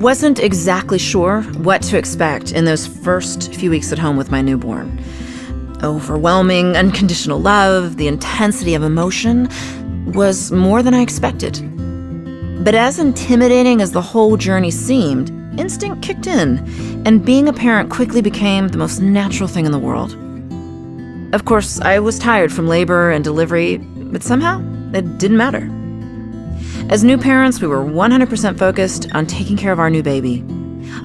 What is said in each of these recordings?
wasn't exactly sure what to expect in those first few weeks at home with my newborn. Overwhelming, unconditional love, the intensity of emotion was more than I expected. But as intimidating as the whole journey seemed, instinct kicked in, and being a parent quickly became the most natural thing in the world. Of course, I was tired from labor and delivery, but somehow it didn't matter. As new parents, we were 100% focused on taking care of our new baby.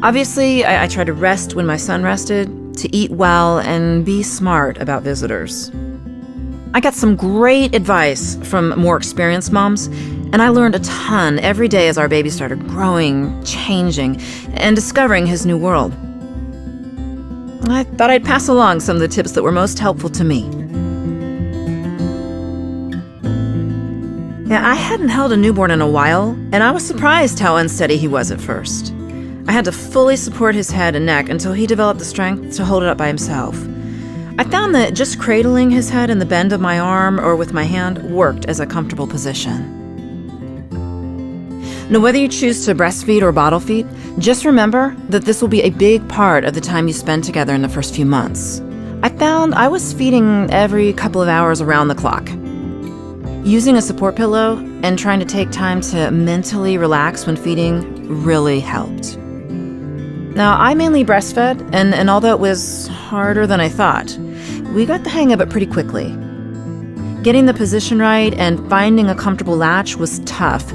Obviously, I tried to rest when my son rested, to eat well, and be smart about visitors. I got some great advice from more experienced moms, and I learned a ton every day as our baby started growing, changing, and discovering his new world. I thought I'd pass along some of the tips that were most helpful to me. Yeah, I hadn't held a newborn in a while, and I was surprised how unsteady he was at first. I had to fully support his head and neck until he developed the strength to hold it up by himself. I found that just cradling his head in the bend of my arm or with my hand worked as a comfortable position. Now, whether you choose to breastfeed or bottle feed, just remember that this will be a big part of the time you spend together in the first few months. I found I was feeding every couple of hours around the clock. Using a support pillow and trying to take time to mentally relax when feeding really helped. Now, I mainly breastfed, and although it was harder than I thought, we got the hang of it pretty quickly. Getting the position right and finding a comfortable latch was tough,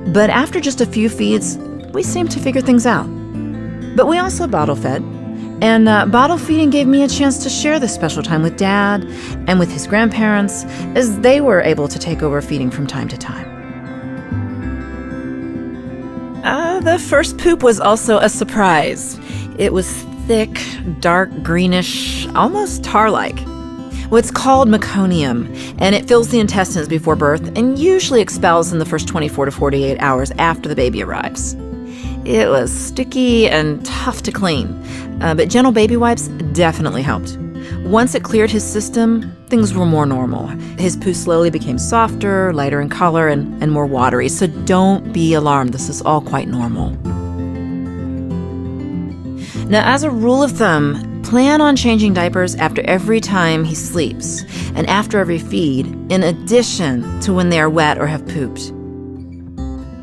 but after just a few feeds, we seemed to figure things out. But we also bottle fed, and bottle feeding gave me a chance to share this special time with Dad and with his grandparents, as they were able to take over feeding from time to time. The first poop was also a surprise. It was thick, dark greenish, almost tar-like. Well, it's called meconium, and it fills the intestines before birth and usually expels in the first 24 to 48 hours after the baby arrives. It was sticky and tough to clean, but gentle baby wipes definitely helped. Once it cleared his system, things were more normal. His poo slowly became softer, lighter in color, and more watery, so don't be alarmed. This is all quite normal. Now, as a rule of thumb, plan on changing diapers after every time he sleeps and after every feed, in addition to when they are wet or have pooped.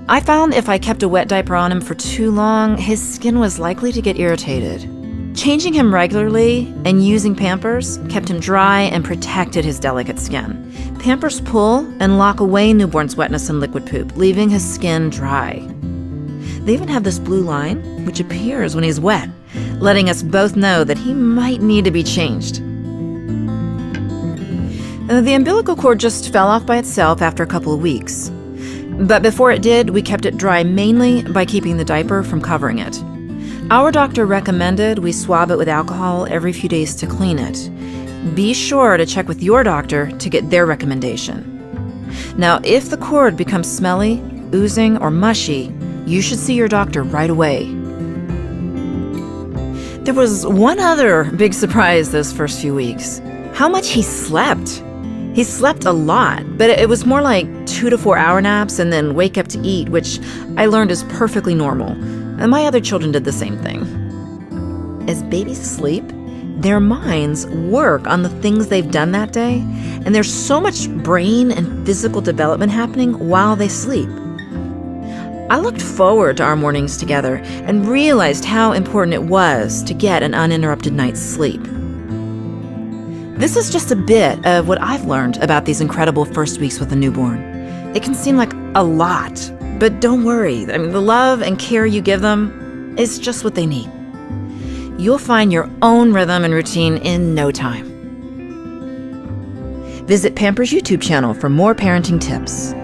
I found if I kept a wet diaper on him for too long, his skin was likely to get irritated. Changing him regularly and using Pampers kept him dry and protected his delicate skin. Pampers pull and lock away newborn's wetness and liquid poop, leaving his skin dry. They even have this blue line, which appears when he's wet, letting us both know that he might need to be changed. The umbilical cord just fell off by itself after a couple of weeks. But before it did, we kept it dry mainly by keeping the diaper from covering it. Our doctor recommended we swab it with alcohol every few days to clean it. Be sure to check with your doctor to get their recommendation. Now, if the cord becomes smelly, oozing, or mushy, you should see your doctor right away. There was one other big surprise those first few weeks: how much he slept. He slept a lot, but it was more like 2 to 4 hour naps and then wake up to eat, which I learned is perfectly normal. And my other children did the same thing. As babies sleep, their minds work on the things they've done that day, and there's so much brain and physical development happening while they sleep. I looked forward to our mornings together and realized how important it was to get an uninterrupted night's sleep. This is just a bit of what I've learned about these incredible first weeks with a newborn. It can seem like a lot, but don't worry. The love and care you give them is just what they need. You'll find your own rhythm and routine in no time. Visit Pampers' YouTube channel for more parenting tips.